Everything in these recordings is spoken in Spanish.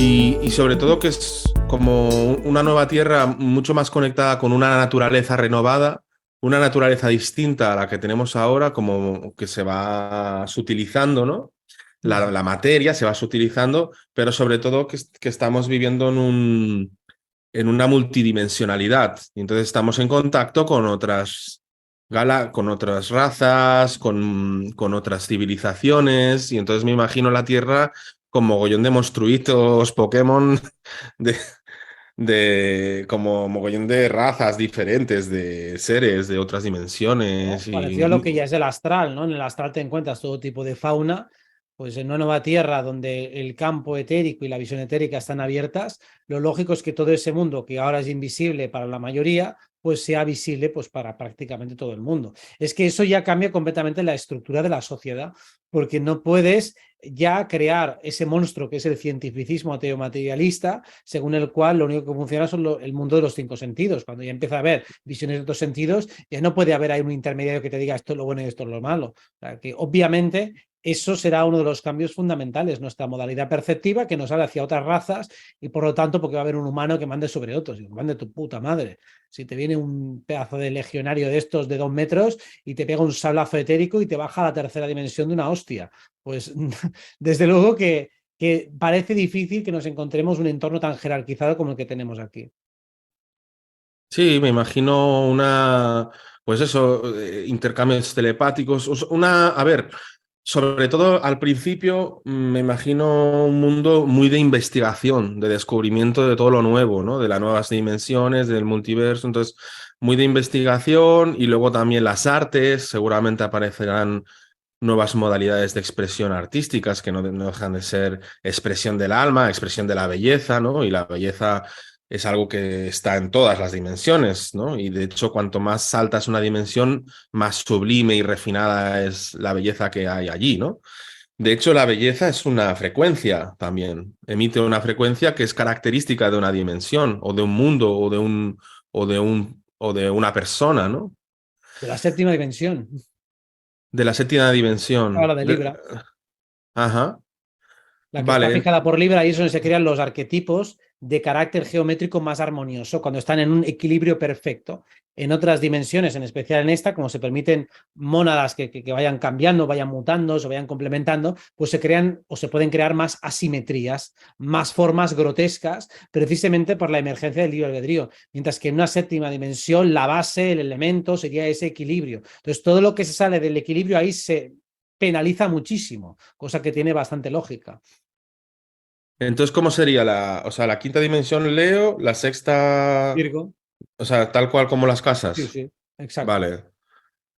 Y sobre todo que es como una nueva tierra mucho más conectada con una naturaleza renovada, una naturaleza distinta a la que tenemos ahora, como que se va sutilizando, ¿no? La materia se va sutilizando, pero sobre todo que estamos viviendo en una multidimensionalidad. Y entonces estamos en contacto con con otras razas, con otras civilizaciones, y entonces me imagino la Tierra con mogollón de monstruitos, Pokémon, de, como mogollón de razas diferentes, de seres de otras ¿No? dimensiones. Parecido a lo que ya es el astral, ¿no? En el astral te encuentras todo tipo de fauna, pues en una nueva tierra donde el campo etérico y la visión etérica están abiertas, lo lógico es que todo ese mundo que ahora es invisible para la mayoría, pues sea visible pues para prácticamente todo el mundo. Es que eso ya cambia completamente la estructura de la sociedad, porque no puedes ya crear ese monstruo que es el cientificismo ateo-materialista, según el cual lo único que funciona es el mundo de los cinco sentidos. Cuando ya empieza a haber visiones de otros sentidos, ya no puede haber ahí un intermediario que te diga esto es lo bueno y esto es lo malo. O sea, que obviamente eso será uno de los cambios fundamentales, nuestra modalidad perceptiva que nos abre hacia otras razas y por lo tanto porque va a haber un humano que mande sobre otros y mande tu puta madre. Si te viene un pedazo de legionario de estos de 2 metros y te pega un sablazo etérico y te baja a la tercera dimensión de una hostia, pues desde luego que parece difícil que nos encontremos un entorno tan jerarquizado como el que tenemos aquí. Sí, me imagino pues eso, intercambios telepáticos, a ver, sobre todo al principio me imagino un mundo muy de investigación, de descubrimiento de todo lo nuevo, ¿no? De las nuevas dimensiones, del multiverso, entonces muy de investigación y luego también las artes, seguramente aparecerán nuevas modalidades de expresión artísticas que no dejan de ser expresión del alma, expresión de la belleza, ¿no? Y la belleza es algo que está en todas las dimensiones, ¿no? Y de hecho, cuanto más alta es una dimensión, más sublime y refinada es la belleza que hay allí, ¿no? De hecho, la belleza es una frecuencia también. Emite una frecuencia que es característica de una dimensión, o de un mundo, o de una persona, ¿no? De la séptima dimensión, De la séptima habla dimensión. de Libra. Ajá. La que está Vale. fijada por Libra, y es donde se crean los arquetipos de carácter geométrico más armonioso, cuando están en un equilibrio perfecto. En otras dimensiones, en especial en esta, como se permiten mónadas que vayan cambiando, vayan mutando, se vayan complementando, pues se crean o se pueden crear más asimetrías, más formas grotescas, precisamente por la emergencia del libre albedrío. Mientras que en una séptima dimensión, la base, el elemento sería ese equilibrio. Entonces, todo lo que se sale del equilibrio ahí se penaliza muchísimo, cosa que tiene bastante lógica. Entonces, ¿cómo sería o sea, la quinta dimensión Leo, la sexta, Virgo, o sea, tal cual como las sí, casas? sí, exacto. Vale.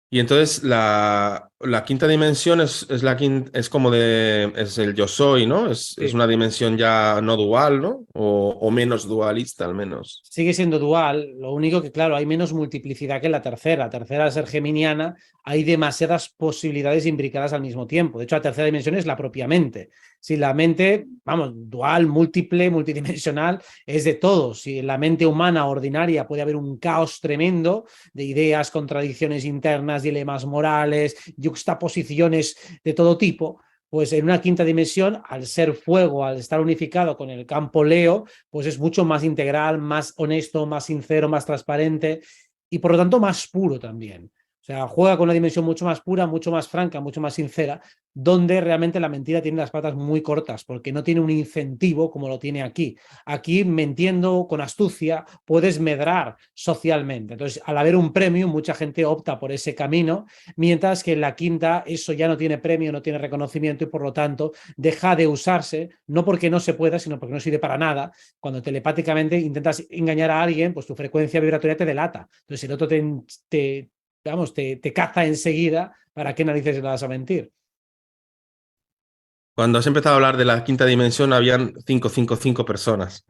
Y entonces la quinta dimensión es es como es el yo soy, ¿no? Es Sí. una dimensión ya no dual, ¿no? O menos dualista al menos. Sigue siendo dual, lo único que, claro, hay menos multiplicidad que en la tercera. La tercera, al ser geminiana, hay demasiadas posibilidades imbricadas al mismo tiempo. De hecho, la tercera dimensión es la propia mente. Si la mente, vamos, dual, múltiple, multidimensional, es de todo. Si en la mente humana ordinaria puede haber un caos tremendo de ideas, contradicciones internas, dilemas morales, yuxtaposiciones de todo tipo, pues en una quinta dimensión, al ser fuego, al estar unificado con el campo Leo, pues es mucho más integral, más honesto, más sincero, más transparente y por lo tanto más puro también. O sea, juega con una dimensión mucho más pura, mucho más franca, mucho más sincera, donde realmente la mentira tiene las patas muy cortas, porque no tiene un incentivo como lo tiene aquí. Aquí, mintiendo con astucia, puedes medrar socialmente. Entonces, al haber un premio, mucha gente opta por ese camino, mientras que en la quinta eso ya no tiene premio, no tiene reconocimiento y por lo tanto deja de usarse, no porque no se pueda, sino porque no sirve para nada. Cuando telepáticamente intentas engañar a alguien, pues tu frecuencia vibratoria te delata. Entonces, el otro te caza enseguida, ¿para qué narices le vas a mentir? Cuando has empezado a hablar de la quinta dimensión, habían 555 personas.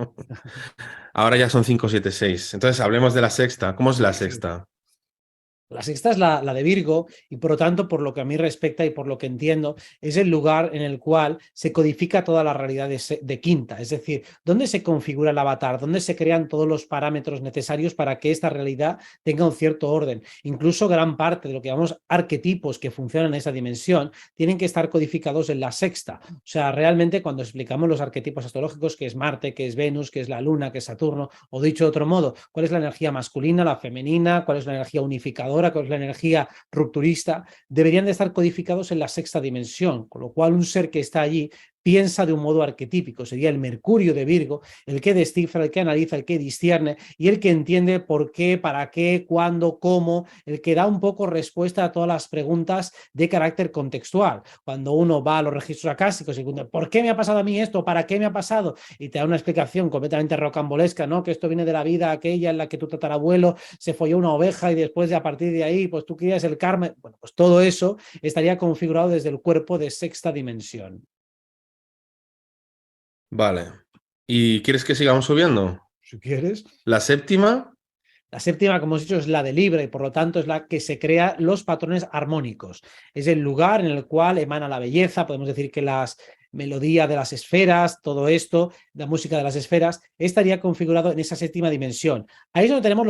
Ahora ya son 576. Entonces, hablemos de la sexta. ¿Cómo es la Sí. sexta? La sexta es la de Virgo y por lo tanto, por lo que a mí respecta y por lo que entiendo, es el lugar en el cual se codifica toda la realidad de quinta, es decir, dónde se configura el avatar, dónde se crean todos los parámetros necesarios para que esta realidad tenga un cierto orden. Incluso gran parte de lo que llamamos arquetipos que funcionan en esa dimensión tienen que estar codificados en la sexta. O sea, realmente cuando explicamos los arquetipos astrológicos, que es Marte, que es Venus, que es la Luna, que es Saturno, o dicho de otro modo, cuál es la energía masculina, la femenina, cuál es la energía unificadora, con la energía rupturista, deberían de estar codificados en la sexta dimensión, con lo cual un ser que está allí piensa de un modo arquetípico, sería el Mercurio de Virgo, el que descifra, el que analiza, el que discierne y el que entiende por qué, para qué, cuándo, cómo, el que da un poco respuesta a todas las preguntas de carácter contextual. Cuando uno va a los registros acásicos y pregunta, ¿por qué me ha pasado a mí esto? ¿Para qué me ha pasado? Y te da una explicación completamente rocambolesca, ¿no? Que esto viene de la vida aquella en la que tu tatarabuelo se folló una oveja y después de a partir de ahí, pues tú querías el karma. Bueno, pues todo eso estaría configurado desde el cuerpo de sexta dimensión. Vale. ¿Y quieres que sigamos subiendo? Si quieres. La séptima. La séptima, como hemos dicho, es la de Libra y por lo tanto es la que se crea los patrones armónicos. Es el lugar en el cual emana la belleza. Podemos decir que las melodías de las esferas, todo esto, la música de las esferas, estaría configurado en esa séptima dimensión. Ahí es donde tenemos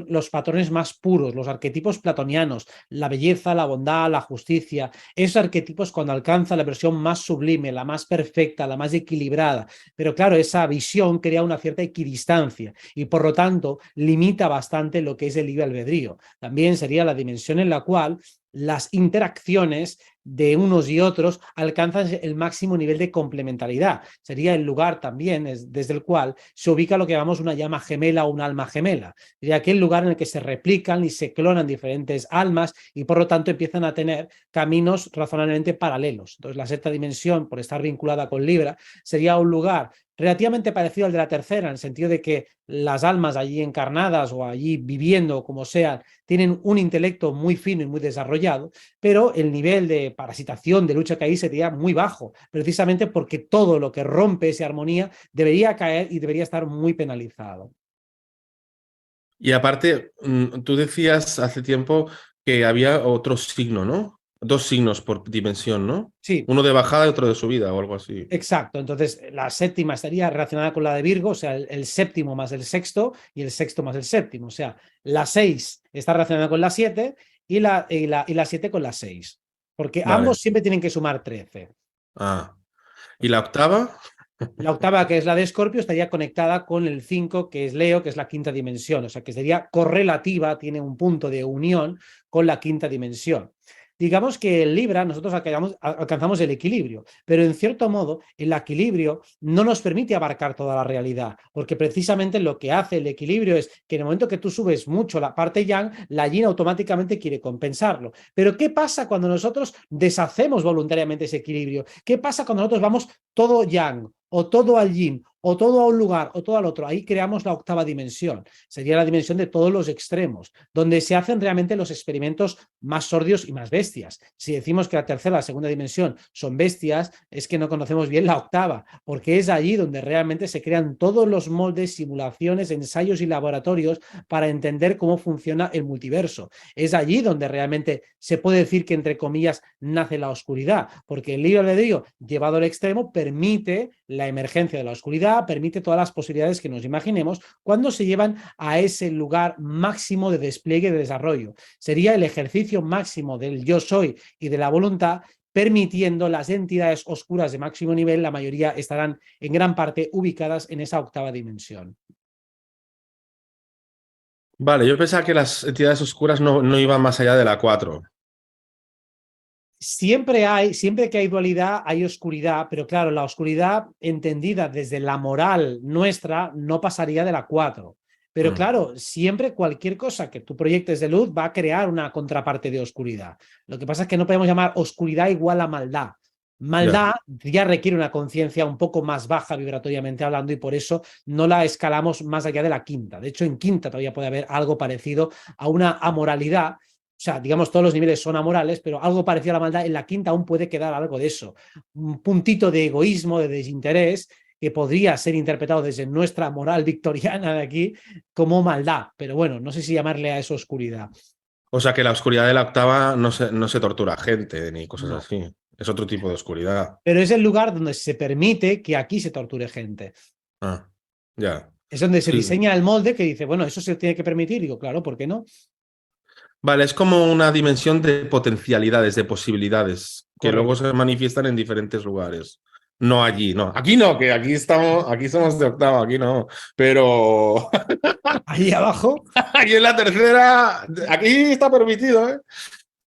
los patrones más puros, los arquetipos platonianos, la belleza, la bondad, la justicia. Esos arquetipos cuando alcanzan la versión más sublime, la más perfecta, la más equilibrada. Pero claro, esa visión crea una cierta equidistancia y por lo tanto limita bastante lo que es el libre albedrío. También sería la dimensión en la cual las interacciones de unos y otros alcanzan el máximo nivel de complementariedad. Sería el lugar también desde el cual se ubica lo que llamamos una llama gemela o un alma gemela. Sería aquel lugar en el que se replican y se clonan diferentes almas y por lo tanto empiezan a tener caminos razonablemente paralelos. Entonces la sexta dimensión, por estar vinculada con Libra, sería un lugar relativamente parecido al de la tercera, en el sentido de que las almas allí encarnadas o allí viviendo, como sean, tienen un intelecto muy fino y muy desarrollado, pero el nivel de parasitación, de lucha que hay sería muy bajo, precisamente porque todo lo que rompe esa armonía debería caer y debería estar muy penalizado. Y aparte, tú decías hace tiempo que había otro signo, ¿no? Dos signos por dimensión, ¿no? Sí, Uno de bajada y otro de subida o algo así. exacto. Entonces, la séptima estaría relacionada con la de Virgo, o sea, el séptimo más el sexto y el sexto más el séptimo. O sea, la 6 está relacionada con la 7 y la 7 con la 6. Porque Vale. ambos siempre tienen que sumar 13. Ah. ¿Y la octava? La octava, que es la de Escorpio, estaría conectada con el 5, que es Leo, que es la quinta dimensión. O sea, que sería correlativa, tiene un punto de unión con la quinta dimensión. Digamos que en Libra nosotros alcanzamos el equilibrio, pero en cierto modo el equilibrio no nos permite abarcar toda la realidad, porque precisamente lo que hace el equilibrio es que en el momento que tú subes mucho la parte yang, la yin automáticamente quiere compensarlo. Pero ¿qué pasa cuando nosotros deshacemos voluntariamente ese equilibrio? ¿Qué pasa cuando nosotros vamos todo yang o todo al yin o todo a un lugar o todo al otro? Ahí creamos la octava dimensión. Sería la dimensión de todos los extremos, donde se hacen realmente los experimentos más sordios y más bestias. Si decimos que la tercera y la segunda dimensión son bestias, es que no conocemos bien la octava, porque es allí donde realmente se crean todos los moldes, simulaciones, ensayos y laboratorios para entender cómo funciona el multiverso. Es allí donde realmente se puede decir que, entre comillas, nace la oscuridad, porque el libre albedrío llevado al extremo permite la emergencia de la oscuridad, permite todas las posibilidades que nos imaginemos cuando se llevan a ese lugar máximo de despliegue y de desarrollo. Sería el ejercicio máximo del yo soy y de la voluntad, permitiendo las entidades oscuras de máximo nivel, la mayoría estarán en gran parte ubicadas en esa octava dimensión. Vale, yo pensaba que las entidades oscuras no iban más allá de la 4. Siempre que hay dualidad, hay oscuridad, pero claro, la oscuridad entendida desde la moral nuestra no pasaría de la 4. Pero claro, siempre cualquier cosa que tú proyectes de luz va a crear una contraparte de oscuridad. Lo que pasa es que no podemos llamar oscuridad igual a maldad. Maldad ya requiere una conciencia un poco más baja vibratoriamente hablando y por eso no la escalamos más allá de la quinta. De hecho, en quinta todavía puede haber algo parecido a una amoralidad. O sea, digamos, todos los niveles son amorales, pero algo parecido a la maldad, en la quinta aún puede quedar algo de eso. Un puntito de egoísmo, de desinterés, que podría ser interpretado desde nuestra moral victoriana de aquí como maldad. Pero bueno, no sé si llamarle a eso oscuridad. O sea que la oscuridad de la octava no se tortura gente ni cosas No. así. Es otro tipo de oscuridad. Pero es el lugar donde se permite que aquí se torture gente. Ah, ya. Es donde se Sí. diseña el molde que dice, bueno, eso se tiene que permitir. Digo, claro, ¿por qué no? Vale, es como una dimensión de potencialidades, de posibilidades, que luego Correcto. se manifiestan en diferentes lugares. No allí, no. Aquí no, que aquí somos de octava, aquí no. Pero Ahí abajo. aquí en la tercera, aquí está permitido, ¿eh?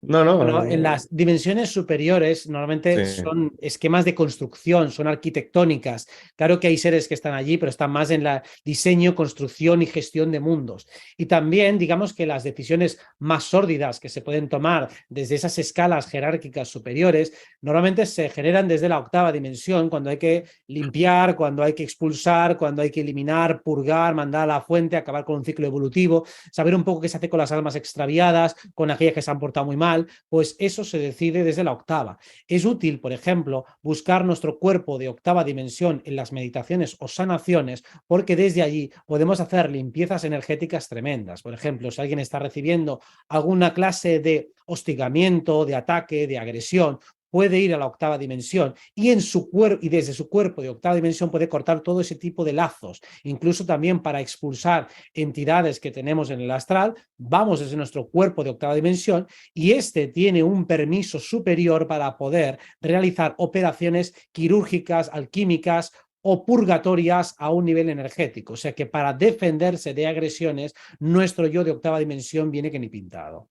No, Bueno, en no. las dimensiones superiores Sí. normalmente son esquemas de construcción, son arquitectónicas. Claro que hay seres que están allí, pero están más en la diseño, construcción y gestión de mundos. Y también, digamos que las decisiones más sórdidas que se pueden tomar desde esas escalas jerárquicas superiores, normalmente se generan desde la octava dimensión, cuando hay que limpiar, cuando hay que expulsar, cuando hay que eliminar, purgar, mandar a la fuente, acabar con un ciclo evolutivo, saber un poco qué se hace con las almas extraviadas, con aquellas que se han portado muy mal, pues eso se decide desde la octava. Es útil, por ejemplo, buscar nuestro cuerpo de octava dimensión en las meditaciones o sanaciones, porque desde allí podemos hacer limpiezas energéticas tremendas. Por ejemplo, si alguien está recibiendo alguna clase de hostigamiento, de ataque, de agresión, puede ir a la octava dimensión y en su cuerpo y desde su cuerpo de octava dimensión puede cortar todo ese tipo de lazos, incluso también para expulsar entidades que tenemos en el astral, vamos desde nuestro cuerpo de octava dimensión y este tiene un permiso superior para poder realizar operaciones quirúrgicas, alquímicas o purgatorias a un nivel energético. O sea que para defenderse de agresiones, nuestro yo de octava dimensión viene que ni pintado.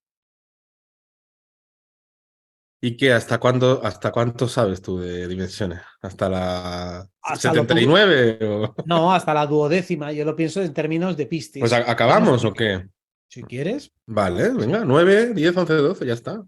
¿Y qué? Hasta cuánto sabes tú de dimensiones? ¿Hasta la Hasta lo 79? ¿O? no, hasta la duodécima, yo lo pienso en términos de Pues piscis. Vamos ¿acabamos por o aquí. qué? Si quieres. Vale, venga, 9, 10, 11, 12, ya está.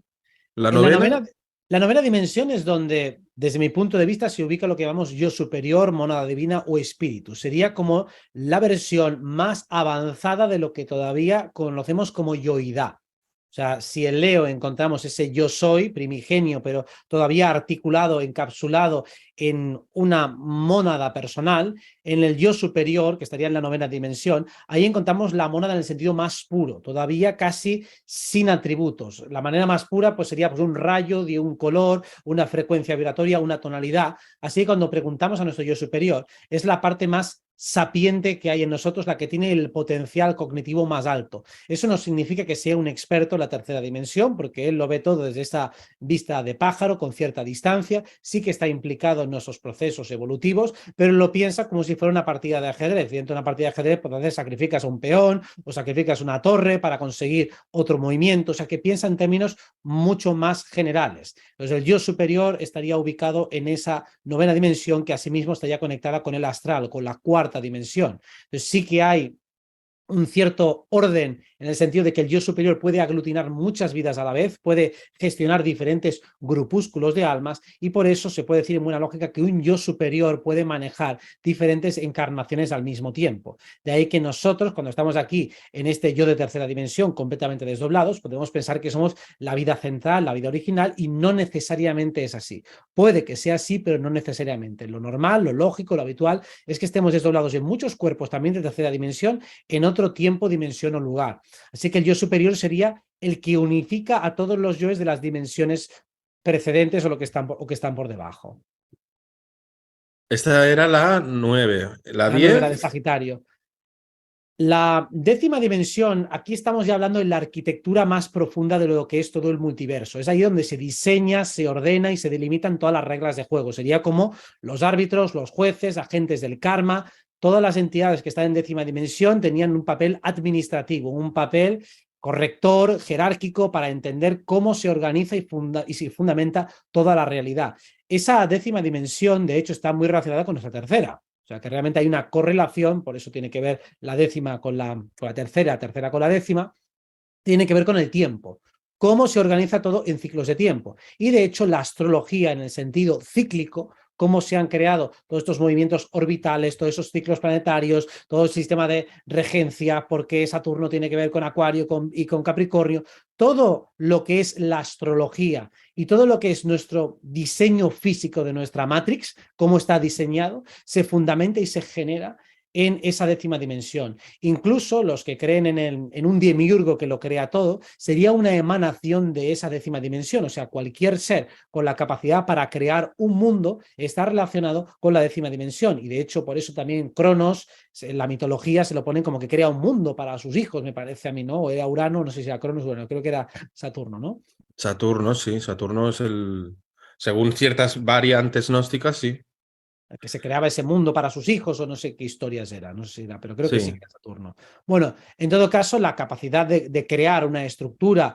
¿La En novena? la novena dimensión es donde, desde mi punto de vista, se ubica lo que llamamos yo superior, mónada divina o espíritu. Sería como la versión más avanzada de lo que todavía conocemos como yoidad. O sea, si en Leo encontramos ese yo soy primigenio, pero todavía articulado, encapsulado en una mónada personal, en el yo superior, que estaría en la novena dimensión, ahí encontramos la mónada en el sentido más puro, todavía casi sin atributos. La manera más pura pues sería pues, un rayo de un color, una frecuencia vibratoria, una tonalidad. Así que cuando preguntamos a nuestro yo superior, es la parte más sapiente que hay en nosotros, la que tiene el potencial cognitivo más alto. Eso no significa que sea un experto en la tercera dimensión, porque él lo ve todo desde esta vista de pájaro, con cierta distancia, sí que está implicado en nuestros procesos evolutivos, pero lo piensa como si fuera una partida de ajedrez. Y dentro de una partida de ajedrez, pues entonces sacrificas a un peón o sacrificas una torre para conseguir otro movimiento, o sea que piensa en términos mucho más generales. Entonces el yo superior estaría ubicado en esa novena dimensión que asimismo estaría conectada con el astral, con la cuarta dimensión. Entonces sí que hay un cierto orden en el sentido de que el yo superior puede aglutinar muchas vidas a la vez, puede gestionar diferentes grupúsculos de almas y por eso se puede decir en buena lógica que un yo superior puede manejar diferentes encarnaciones al mismo tiempo. De ahí que nosotros, cuando estamos aquí en este yo de tercera dimensión completamente desdoblados, podemos pensar que somos la vida central, la vida original y no necesariamente es así. Puede que sea así, pero no necesariamente. Lo normal, lo lógico, lo habitual es que estemos desdoblados en muchos cuerpos también de tercera dimensión en otro tiempo, dimensión o lugar. Así que el yo superior sería el que unifica a todos los yoes de las dimensiones precedentes o, lo que están, o que están por debajo. Esta era la 9. La La 9, la de 10, Sagitario. La décima dimensión, aquí estamos ya hablando de la arquitectura más profunda de lo que es todo el multiverso. Es ahí donde se diseña, se ordena y se delimitan todas las reglas de juego. Sería como los árbitros, los jueces, agentes del karma, todas las entidades que están en décima dimensión tenían un papel administrativo, un papel corrector, jerárquico, para entender cómo se organiza y se fundamenta toda la realidad. Esa décima dimensión, de hecho, está muy relacionada con nuestra tercera. O sea, que realmente hay una correlación, por eso tiene que ver la décima con la tercera, tercera con la décima, tiene que ver con el tiempo. Cómo se organiza todo en ciclos de tiempo. Y de hecho, la astrología en el sentido cíclico, cómo se han creado todos estos movimientos orbitales, todos esos ciclos planetarios, todo el sistema de regencia, por qué Saturno tiene que ver con Acuario y con Capricornio, todo lo que es la astrología y todo lo que es nuestro diseño físico de nuestra Matrix, cómo está diseñado, se fundamenta y se genera en esa décima dimensión. Incluso los que creen en un demiurgo que lo crea todo, sería una emanación de esa décima dimensión. O sea, cualquier ser con la capacidad para crear un mundo está relacionado con la décima dimensión. Y de hecho, por eso también Cronos, en la mitología, se lo ponen como que crea un mundo para sus hijos, me parece a mí, ¿no? O era Urano, no sé si era Cronos, bueno, creo que era Saturno, ¿no? Saturno, sí, Saturno es el... Según ciertas variantes gnósticas, sí. Que se creaba ese mundo para sus hijos o no sé qué historias era, no sé si era, pero creo que sí que Sí. era Saturno. Bueno, en todo caso, la capacidad de crear una estructura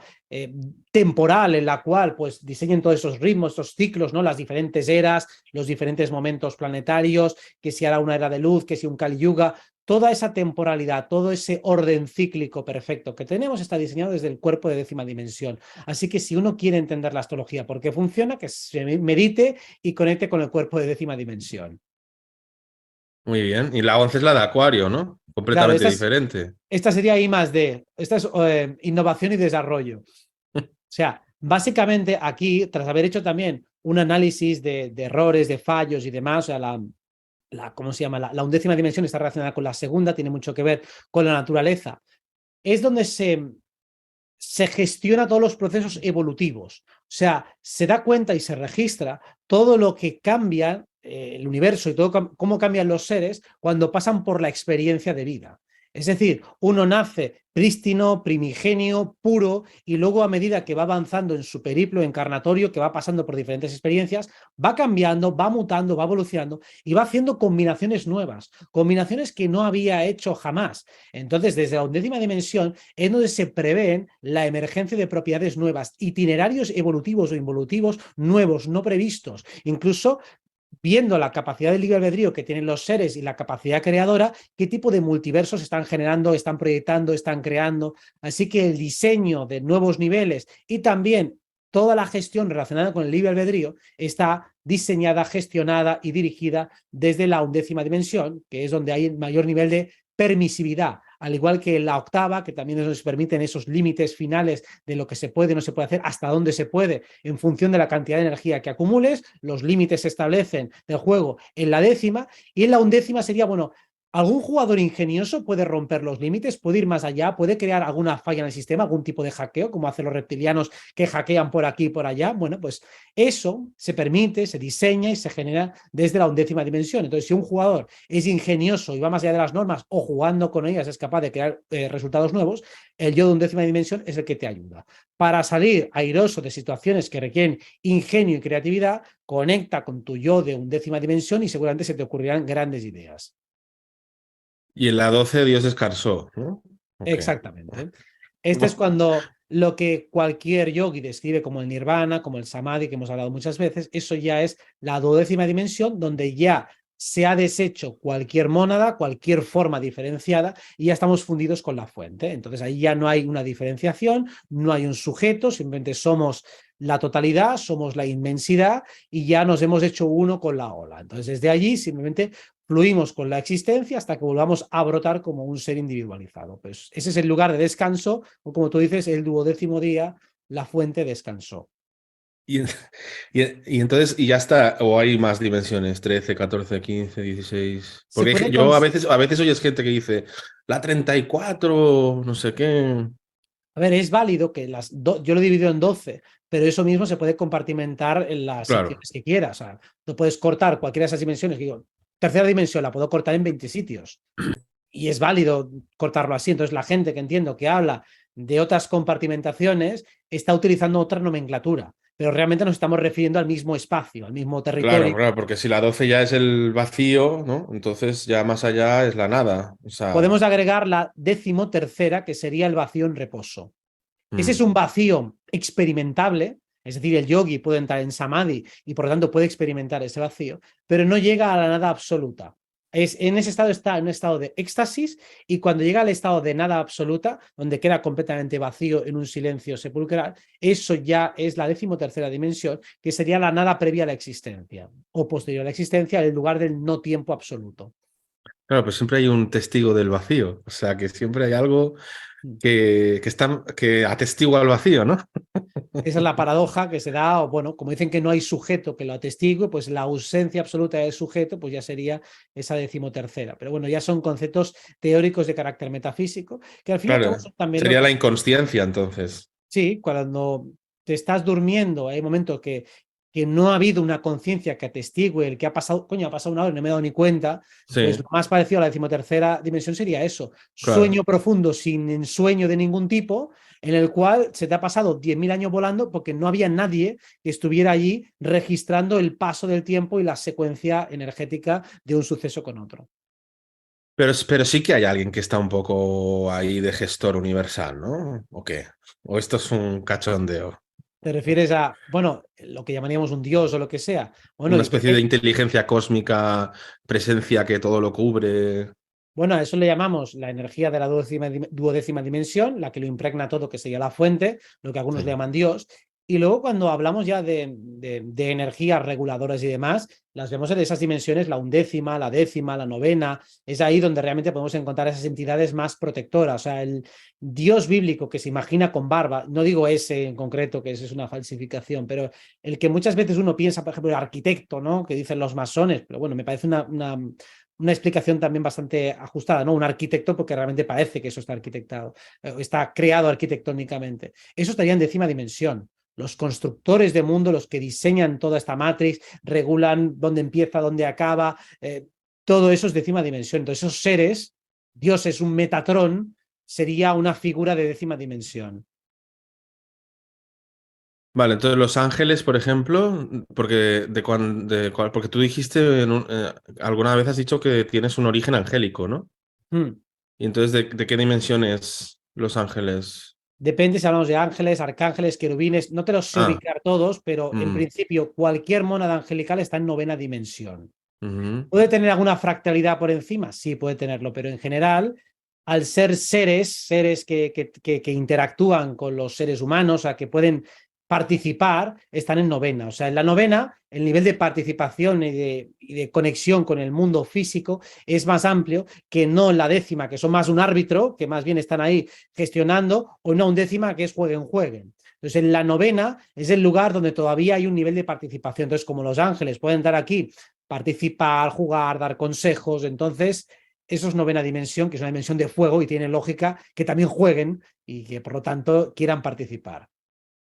temporal en la cual pues diseñen todos esos ritmos, esos ciclos, ¿no? Las diferentes eras, los diferentes momentos planetarios, que si ahora una era de luz, que si un Kali Yuga, toda esa temporalidad, todo ese orden cíclico perfecto que tenemos está diseñado desde el cuerpo de décima dimensión. Así que si uno quiere entender la astrología, por qué funciona, que se medite y conecte con el cuerpo de décima dimensión. Muy bien. Y la 11 es la de Acuario, ¿no? Claro, Completamente diferente. esta sería I más D, esta es innovación y desarrollo. O sea, básicamente aquí, tras haber hecho también un análisis de errores, de fallos y demás, o sea, ¿cómo se llama? La undécima dimensión está relacionada con la segunda, tiene mucho que ver con la naturaleza. Es donde se gestiona todos los procesos evolutivos. O sea, se da cuenta y se registra todo lo que cambia el universo y todo cómo cambian los seres cuando pasan por la experiencia de vida. Es decir, uno nace prístino, primigenio, puro, y luego a medida que va avanzando en su periplo encarnatorio, que va pasando por diferentes experiencias, va cambiando, va mutando, va evolucionando y va haciendo combinaciones nuevas, combinaciones que no había hecho jamás. Entonces, desde la undécima dimensión es donde se prevén la emergencia de propiedades nuevas, itinerarios evolutivos o involutivos nuevos, no previstos. Incluso viendo la capacidad de libre albedrío que tienen los seres y la capacidad creadora, qué tipo de multiversos están generando, están proyectando, están creando. Así que el diseño de nuevos niveles y también toda la gestión relacionada con el libre albedrío está diseñada, gestionada y dirigida desde la undécima dimensión, que es donde hay el mayor nivel de permisividad, al igual que la octava, que también nos permiten esos límites finales de lo que se puede y no se puede hacer, hasta dónde se puede, en función de la cantidad de energía que acumules, los límites se establecen del juego en la décima, y en la undécima sería, bueno, algún jugador ingenioso puede romper los límites, puede ir más allá, puede crear alguna falla en el sistema, algún tipo de hackeo, como hacen los reptilianos que hackean por aquí y por allá. Bueno, pues eso se permite, se diseña y se genera desde la undécima dimensión. Entonces, si un jugador es ingenioso y va más allá de las normas o jugando con ellas es capaz de crear resultados nuevos, el yo de undécima dimensión es el que te ayuda. Para salir airoso de situaciones que requieren ingenio y creatividad, conecta con tu yo de undécima dimensión y seguramente se te ocurrirán grandes ideas. Y en la 12 Dios descansó, ¿no? Ok. Exactamente. Este es cuando lo que cualquier yogi describe como el nirvana, como el samadhi, que hemos hablado muchas veces, eso ya es la duodécima dimensión, donde ya se ha deshecho cualquier mónada, cualquier forma diferenciada, y ya estamos fundidos con la fuente. Entonces ahí ya no hay una diferenciación, no hay un sujeto, simplemente somos la totalidad, somos la inmensidad y ya nos hemos hecho uno con la ola. Entonces desde allí simplemente fluimos con la existencia hasta que volvamos a brotar como un ser individualizado. Pues ese es el lugar de descanso, o como tú dices, el duodécimo día, la fuente descansó. Y, y entonces, y ya está, o hay más dimensiones, 13, 14, 15, 16. Se Porque puede yo a veces oyes gente que dice, la 34, no sé qué. A ver, es válido que yo lo he dividido en 12, pero eso mismo se puede compartimentar en las Claro, secciones que quieras. O sea, tú puedes cortar cualquiera de esas dimensiones. Digo, tercera dimensión la puedo cortar en 20 sitios. Y es válido cortarlo así. Entonces, la gente que entiendo que habla de otras compartimentaciones está utilizando otra nomenclatura, pero realmente nos estamos refiriendo al mismo espacio, al mismo claro, territorio. claro, porque si la 12 ya es el vacío, ¿no? Entonces ya más allá es la nada. O sea, Podemos agregar la decimotercera, que sería el vacío en reposo. Ese es mm, un vacío experimentable, es decir, el yogi puede entrar en samadhi y por lo tanto puede experimentar ese vacío, pero no llega a la nada absoluta. En ese estado está en un estado de éxtasis, y cuando llega al estado de nada absoluta, donde queda completamente vacío en un silencio sepulcral, eso ya es la decimotercera dimensión, que sería la nada previa a la existencia o posterior a la existencia, el lugar del no tiempo absoluto. claro, pues siempre hay un testigo del vacío. O sea, que siempre hay algo que atestigua el vacío, ¿no? Esa es la paradoja que se da, o bueno, como dicen que no hay sujeto que lo atestigue, pues la ausencia absoluta del sujeto, pues ya sería esa decimotercera. Pero bueno, ya son conceptos teóricos de carácter metafísico, que al fin y al cabo Claro, son también lo sería que... la inconsciencia entonces. Sí, cuando te estás durmiendo, hay momentos que no ha habido una conciencia que atestigue el que ha pasado, coño, ha pasado una hora y no me he dado ni cuenta, pues Sí, lo más parecido a la decimotercera dimensión sería eso, claro. sueño profundo sin ensueño de ningún tipo, en el cual se te ha pasado 10.000 años volando porque no había nadie que estuviera allí registrando el paso del tiempo y la secuencia energética de un suceso con otro. Pero sí que hay alguien que está un poco ahí de gestor universal, ¿no? ¿O qué? ¿O esto es un cachondeo? ¿Te refieres a, bueno, lo que llamaríamos un dios o lo que sea? Bueno, Una especie de inteligencia cósmica, presencia que todo lo cubre. bueno, a eso le llamamos la energía de la duodécima dimensión, la que lo impregna todo, que sería la fuente, lo que algunos le Sí. llaman Dios. Y luego cuando hablamos ya de energías reguladoras y demás, las vemos en esas dimensiones, la undécima, la décima, la novena, es ahí donde realmente podemos encontrar esas entidades más protectoras. O sea, el Dios bíblico que se imagina con barba, no digo ese en concreto, que ese es una falsificación, pero el que muchas veces uno piensa, por ejemplo, el arquitecto, ¿no? Que dicen los masones, pero bueno, me parece una explicación también bastante ajustada, ¿no? Un arquitecto porque realmente parece que eso está arquitectado, está creado arquitectónicamente. Eso estaría en décima dimensión. Los constructores de mundo, los que diseñan toda esta matrix, regulan dónde empieza, dónde acaba, todo eso es décima dimensión. Entonces esos seres, Dios es un Metatrón, sería una figura de décima dimensión. Vale, entonces Los Ángeles, por ejemplo, porque, porque tú dijiste, alguna vez has dicho que tienes un origen angélico, ¿no? Hmm. Y entonces, ¿de qué dimensión es Los Ángeles? Depende si hablamos de ángeles, arcángeles, querubines, no te los sé Ah, ubicar todos, pero en mm, principio cualquier mónada angelical está en novena dimensión. ujú, ¿Puede tener alguna fractalidad por encima? Sí, puede tenerlo, pero en general, al ser seres que interactúan con los seres humanos, o sea, que pueden participar, están en novena. O sea, en la novena, el nivel de participación y de conexión con el mundo físico es más amplio que no en la décima, que son más un árbitro, que más bien están ahí gestionando, o una undécima que es jueguen, jueguen. Entonces, en la novena es el lugar donde todavía hay un nivel de participación. Entonces, como los ángeles pueden estar aquí participar, jugar, dar consejos. Entonces, eso es novena dimensión, que es una dimensión de fuego y tiene lógica que también jueguen y que por lo tanto quieran participar.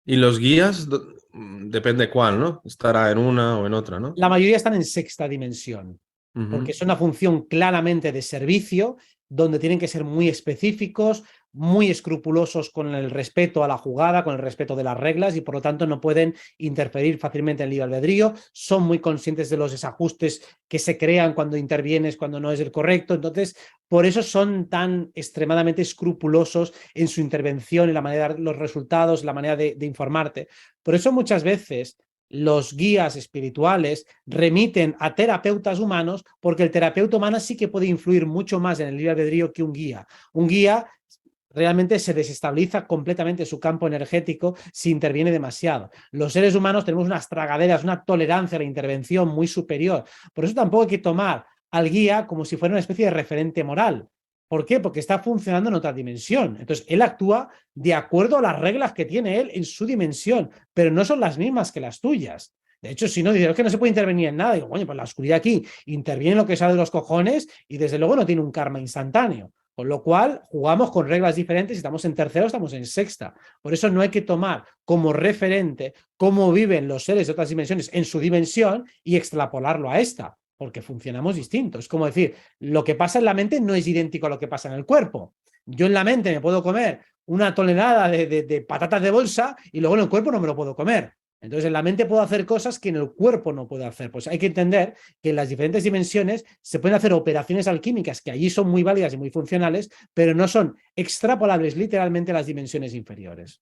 y los guías, depende cuál, ¿no? Estará en una o en otra, ¿no? La mayoría están en sexta dimensión, porque Ujú. es una función claramente de servicio, donde tienen que ser muy específicos, muy escrupulosos con el respeto a la jugada, con el respeto de las reglas y por lo tanto no pueden interferir fácilmente en el libre albedrío, son muy conscientes de los desajustes que se crean cuando intervienes, cuando no es el correcto, entonces por eso son tan extremadamente escrupulosos en su intervención, en la manera de dar los resultados, la manera de informarte. Por eso muchas veces los guías espirituales remiten a terapeutas humanos porque el terapeuta humano sí que puede influir mucho más en el libre albedrío que un guía. Un guía realmente se desestabiliza completamente su campo energético si interviene demasiado. Los seres humanos tenemos unas tragaderas, una tolerancia a la intervención muy superior. Por eso tampoco hay que tomar al guía como si fuera una especie de referente moral. ¿Por qué? Porque está funcionando en otra dimensión. Entonces, él actúa de acuerdo a las reglas que tiene él en su dimensión, pero no son las mismas que las tuyas. De hecho, si no, dice, es que no se puede intervenir en nada. Digo, bueno, pues la oscuridad aquí interviene en lo que sale de los cojones y desde luego no tiene un karma instantáneo. Con lo cual, jugamos con reglas diferentes, estamos en tercera o estamos en sexta. Por eso no hay que tomar como referente cómo viven los seres de otras dimensiones en su dimensión y extrapolarlo a esta, porque funcionamos distintos. Es como decir, lo que pasa en la mente no es idéntico a lo que pasa en el cuerpo. Yo en la mente me puedo comer una tonelada de patatas de bolsa y luego en el cuerpo no me lo puedo comer. Entonces, en la mente puedo hacer cosas que en el cuerpo no puedo hacer. Pues hay que entender que en las diferentes dimensiones se pueden hacer operaciones alquímicas que allí son muy válidas y muy funcionales, pero no son extrapolables literalmente a las dimensiones inferiores.